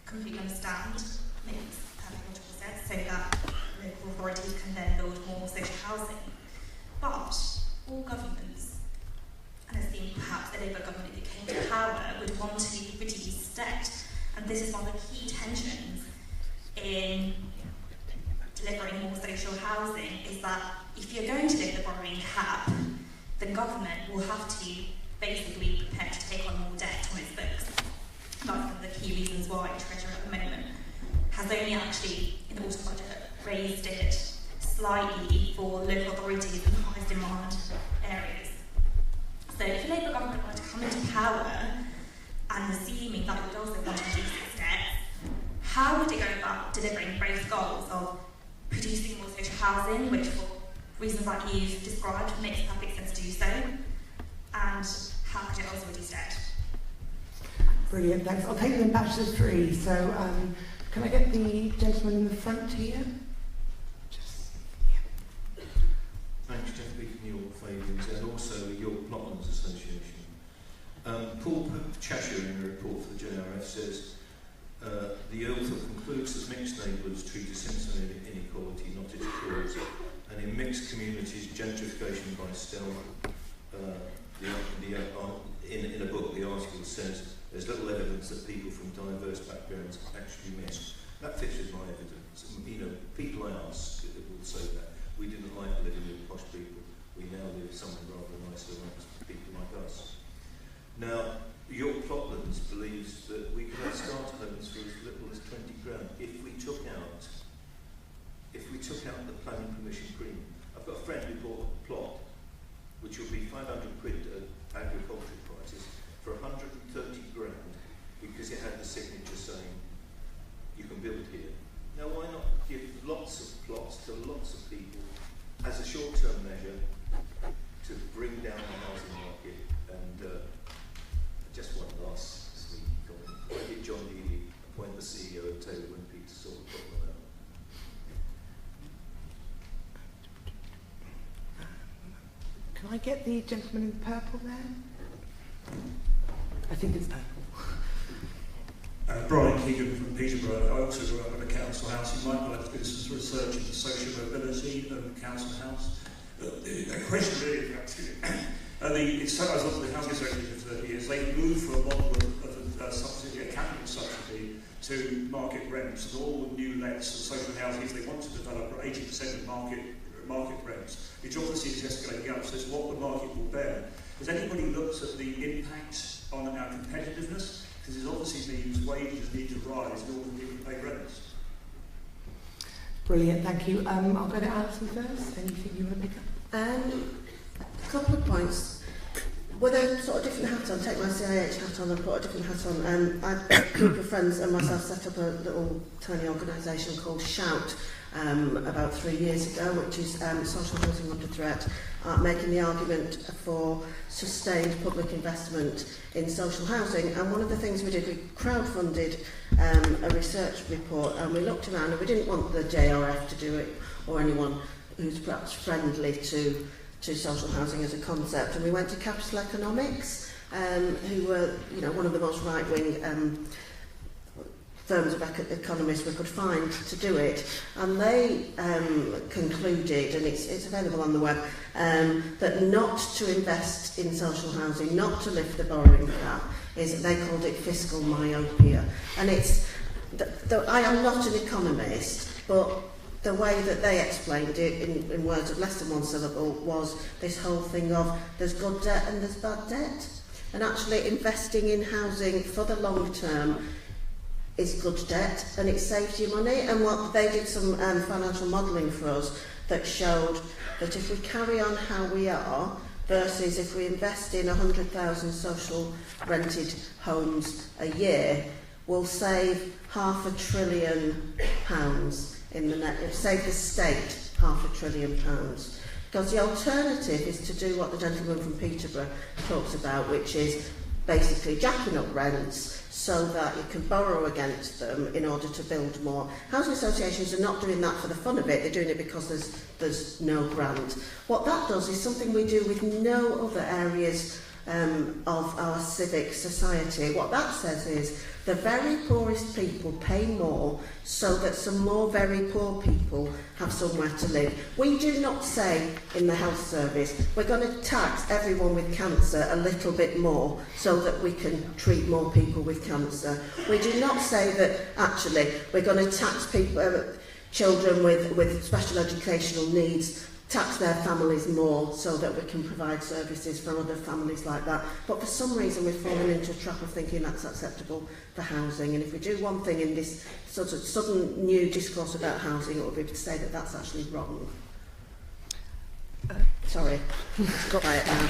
completely understand, makes perfect logical sense, so that local authorities can then build more social housing. But all governments, and it seemed perhaps the Labour government that came to power, would want to reduce debt. And this is one of the key tensions in delivering more social housing, is that if you're going to lift the borrowing cap, the government will have to basically prepare to take on more debt on its books. That's one of the key reasons why Treasurer at the moment has only actually, in the autumn budget, raised it slightly for local authorities in the highest demand areas. So if the Labour government were to come into power, and assuming that it would also want to reduce its debt, how would it go about delivering both goals of producing more social housing, which for reasons like you've described makes perfect sense to do so, and how could it also reduce debt? Brilliant, thanks. I'll take them batch of three. So can I get the gentleman in the front here? Thanks, Jeff B from York Fabians, and also York Plotlands Association. Paul Cheshire, in a report for the JRF, says the author concludes that mixed neighbourhoods treat a sense of inequality, not its cause, and in mixed communities, gentrification by stealth. In a book, the article says there's little evidence that people from diverse backgrounds actually miss. That fits with my evidence. You know, people I ask will say that. We didn't like living with posh people. We now live somewhere rather nicer amongst people like us. Now, York Plotlands believes that we could have starter homes for as little as 20 grand if we took out the planning permission premium. I've got a friend who bought a plot which will be 500 quid at agricultural prices for 130 grand because it had the signature saying you can build here. Now, why not give lots of plots to lots of people as a short-term measure to bring down the housing market? And just one last sweet comment. Why did John Healy appoint the CEO of Taylor Wimpey to sort the problem out? Can I get the gentleman in purple there? I think it's purple. Brian Keegan from Peterborough. I also grew up in a council house. You might like to do some research into social mobility of council house. The question really is, I was on the housing secretary for 30 years. They moved from a model of subsidy, a capital subsidy, to market rents, and all the new lets and social housing, if they want to develop, are 80% of market rents, which obviously is escalating up. So it's what the market will bear. Has anybody looked at the impact on our competitiveness? Because it obviously means wages need to rise in order for people to pay rents. Brilliant, thank you. I'll go to Alison first. Anything you want to pick up? A couple of points. With a sort of different hat on, take my CIH hat on and put a different hat on. A group of friends and myself set up a little tiny organisation called Shout about 3 years ago, which is social housing under threat, making the argument for sustained public investment in social housing. And one of the things we did, we crowdfunded a research report, and we looked around, and we didn't want the JRF to do it or anyone who's perhaps friendly to social housing as a concept. And we went to Capital Economics, who were, one of the most right-wing firms of economists we could find to do it, and they concluded, and it's available on the web, that not to invest in social housing, not to lift the borrowing cap, they called it fiscal myopia. And I am not an economist, but the way that they explained it in words of less than one syllable was this whole thing of there's good debt and there's bad debt, and actually investing in housing for the long term is good debt, and it saves you money. And what they did some financial modelling for us that showed that if we carry on how we are versus if we invest in 100,000 social rented homes a year, we'll save £500 billion in the net. It'll save the state £500 billion. Because the alternative is to do what the gentleman from Peterborough talks about, which is basically jacking up rents so that you can borrow against them in order to build more. Housing associations are not doing that for the fun of it, they're doing it because there's no grant. What that does is something we do with no other areas of our civic society. What that says is the very poorest people pay more so that some more very poor people have somewhere to live. We do not say in the health service we're going to tax everyone with cancer a little bit more so that we can treat more people with cancer. We do not say that actually we're going to tax people, children with special educational needs, tax their families more so that we can provide services for other families like that. But for some reason we've fallen into a trap of thinking that's acceptable for housing. And if we do one thing in this sort of sudden new discourse about housing, it would be to say that that's actually wrong. Sorry, it's quiet now.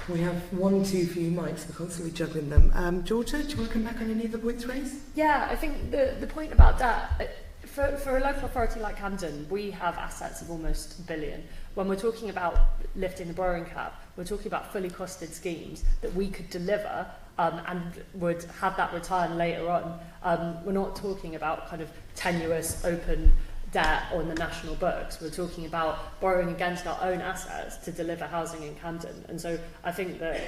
We have 1, 2 for you mics, we're constantly juggling them. Georgia, do you want to come back on any of the points raised? Yeah, I think the point about that, for a local authority like Camden, we have assets of almost $1 billion. When we're talking about lifting the borrowing cap, we're talking about fully costed schemes that we could deliver and would have that return later on. We're not talking about kind of tenuous open debt on the national books. We're talking about borrowing against our own assets to deliver housing in Camden. And so I think that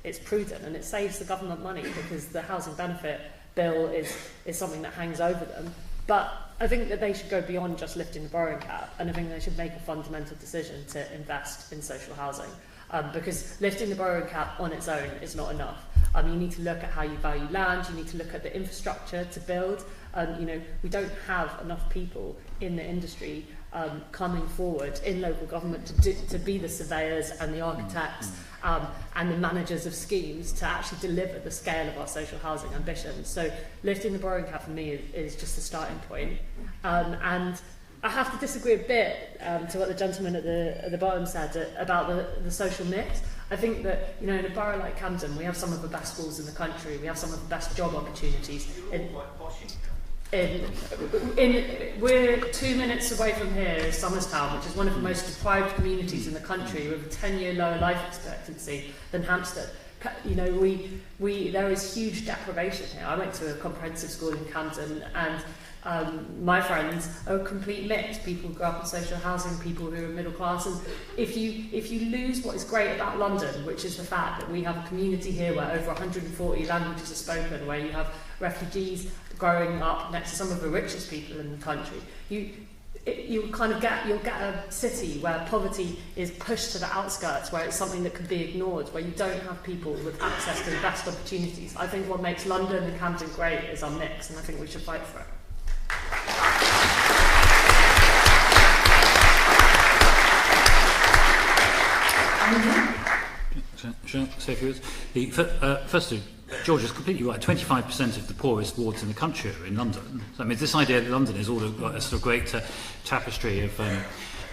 it's prudent and it saves the government money because the housing benefit bill is something that hangs over them. But I think that they should go beyond just lifting the borrowing cap, and I think they should make a fundamental decision to invest in social housing. Because lifting the borrowing cap on its own is not enough. You need to look at how you value land, you need to look at the infrastructure to build. We don't have enough people in the industry coming forward in local government to be the surveyors and the architects and the managers of schemes to actually deliver the scale of our social housing ambitions. So lifting the borrowing cap for me is just a starting point. And I have to disagree a bit to what the gentleman at the bottom said about the social mix. I think that, in a borough like Camden, we have some of the best schools in the country, we have some of the best job opportunities. We're 2 minutes away from here is Somerstown, which is one of the most deprived communities in the country with a 10-year lower life expectancy than Hampstead. There is huge deprivation here. I went to a comprehensive school in Camden and my friends are a complete mix. People who grew up in social housing, people who are middle class. And if you lose what is great about London, which is the fact that we have a community here where over 140 languages are spoken, where you have refugees growing up next to some of the richest people in the country, you'll get a city where poverty is pushed to the outskirts, where it's something that could be ignored, where you don't have people with access to the best opportunities. I think what makes London and Camden great is our mix, and I think we should fight for it. Say a few words. Firstly, George is completely right. 25% of the poorest wards in the country are in London. So, this idea that London is all a sort of great tapestry of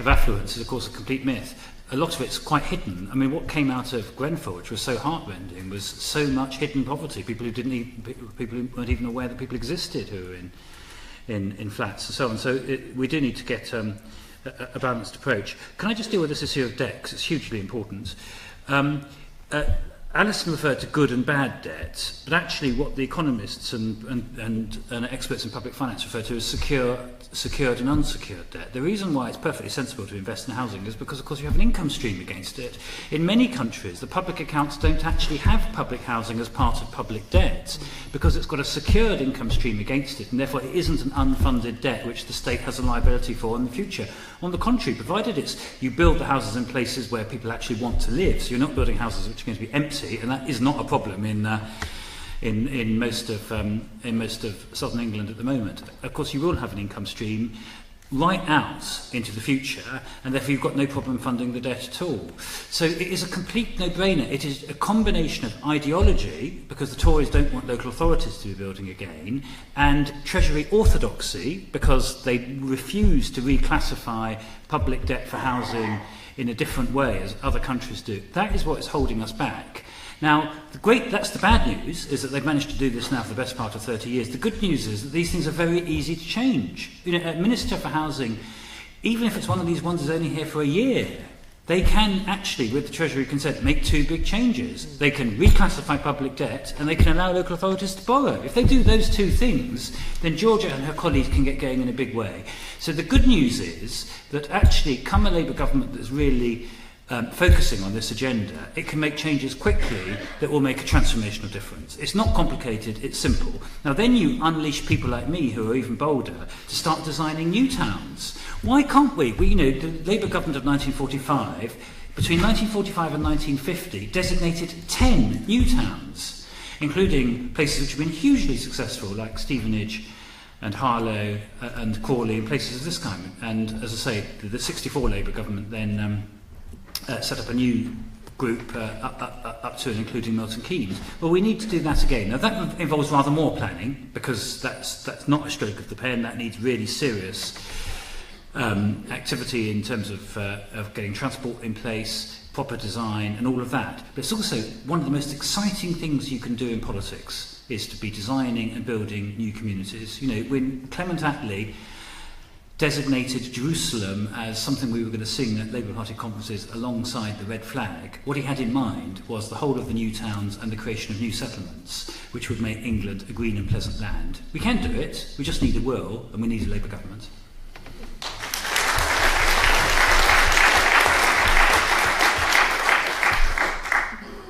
affluence is, of course, a complete myth. A lot of it's quite hidden. What came out of Grenfell, which was so heartrending, was so much hidden poverty. People who weren't even aware that people existed who were in flats and so on. So we do need to get a balanced approach. Can I just deal with this issue of debt, because it's hugely important. Alison referred to good and bad debt, but actually what the economists and experts in public finance refer to as secured and unsecured debt. The reason why it's perfectly sensible to invest in housing is because, of course, you have an income stream against it. In many countries, the public accounts don't actually have public housing as part of public debt because it's got a secured income stream against it, and therefore it isn't an unfunded debt which the state has a liability for in the future. On the contrary, provided you build the houses in places where people actually want to live, so you're not building houses which are going to be empty, and that is not a problem in most of southern England at the moment. Of course, you will have an income stream right out into the future, and therefore you've got no problem funding the debt at all. So it is a complete no-brainer. It is a combination of ideology, because the Tories don't want local authorities to be building again, and Treasury orthodoxy, because they refuse to reclassify public debt for housing in a different way as other countries do. That is what is holding us back. Now, that's the bad news, is that they've managed to do this now for the best part of 30 years. The good news is that these things are very easy to change. A Minister for Housing, even if it's one of these ones that's only here for a year, they can actually, with the Treasury consent, make two big changes. They can reclassify public debt, and they can allow local authorities to borrow. If they do those two things, then Georgia and her colleagues can get going in a big way. So the good news is that actually, come a Labour government that's really focusing on this agenda, it can make changes quickly that will make a transformational difference. It's not complicated, it's simple. Now then you unleash people like me who are even bolder to start designing new towns. Why can't we? You know, the Labour government of 1945, between 1945 and 1950, designated 10 new towns, including places which have been hugely successful, like Stevenage and Harlow and Crawley, and places of this kind. And as I say, the 64 Labour government then set up a new group up to and including Milton Keynes. Well, we need to do that again. Now, that involves rather more planning, because that's not a stroke of the pen. That needs really serious activity in terms of getting transport in place, proper design, and all of that. But it's also one of the most exciting things you can do in politics is to be designing and building new communities. You know, when Clement Attlee designated Jerusalem as something we were going to sing at Labour Party conferences alongside the red flag, what he had in mind was the whole of the new towns and the creation of new settlements, which would make England a green and pleasant land. We can do it, we just need a will, and we need a Labour government.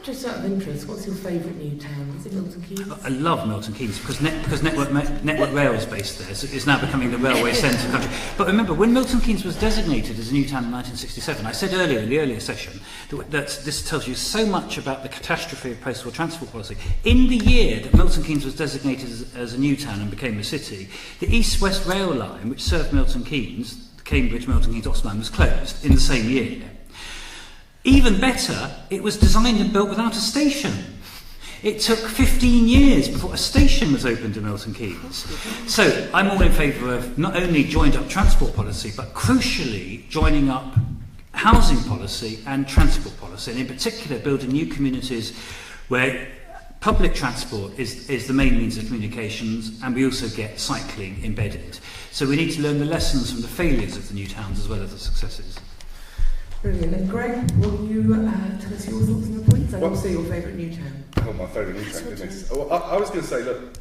Just out of interest, what's your favourite new town? Is it Milton Keynes? I love Milton Keynes because Network Rail is based there, so it's now becoming the railway centre of the country. But remember, when Milton Keynes was designated as a new town in 1967, I said earlier in the earlier session that this tells you so much about the catastrophe of post-war transport policy. In the year that Milton Keynes was designated as a new town and became a city, the East-West Rail line, which served Milton Keynes, the Cambridge Milton Keynes Oxford line, was closed in the same year. Even better, it was designed and built without a station. It took 15 years before a station was opened in Milton Keynes. So I'm all in favour of not only joined up transport policy, but crucially joining up housing policy and transport policy, and in particular building new communities where public transport is the main means of communications, and we also get cycling embedded. So we need to learn the lessons from the failures of the new towns as well as the successes. Brilliant. And Greg, will you tell us your thoughts on the points and also your favourite new town? Oh, my favourite new town, goodness. Oh, I was going to say, look,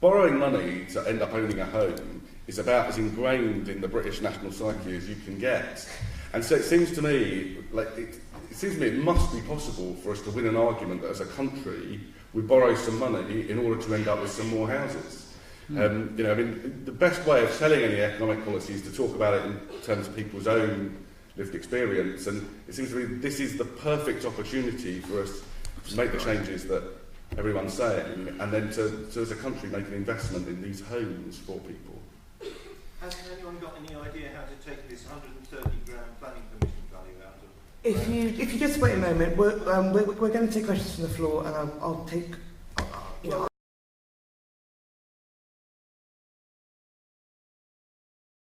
borrowing money to end up owning a home is about as ingrained in the British national psyche as you can get. And so it seems to me it must be possible for us to win an argument that as a country we borrow some money in order to end up with some more houses. The best way of selling any economic policy is to talk about it in terms of people's own lived experience, and it seems to me this is the perfect opportunity for us to make the changes that everyone's saying, and then to as a country make an investment in these homes for people. Has anyone got any idea how to take this 130 grand planning permission value out of? If you just wait a moment, we're going to take questions from the floor, and I'll take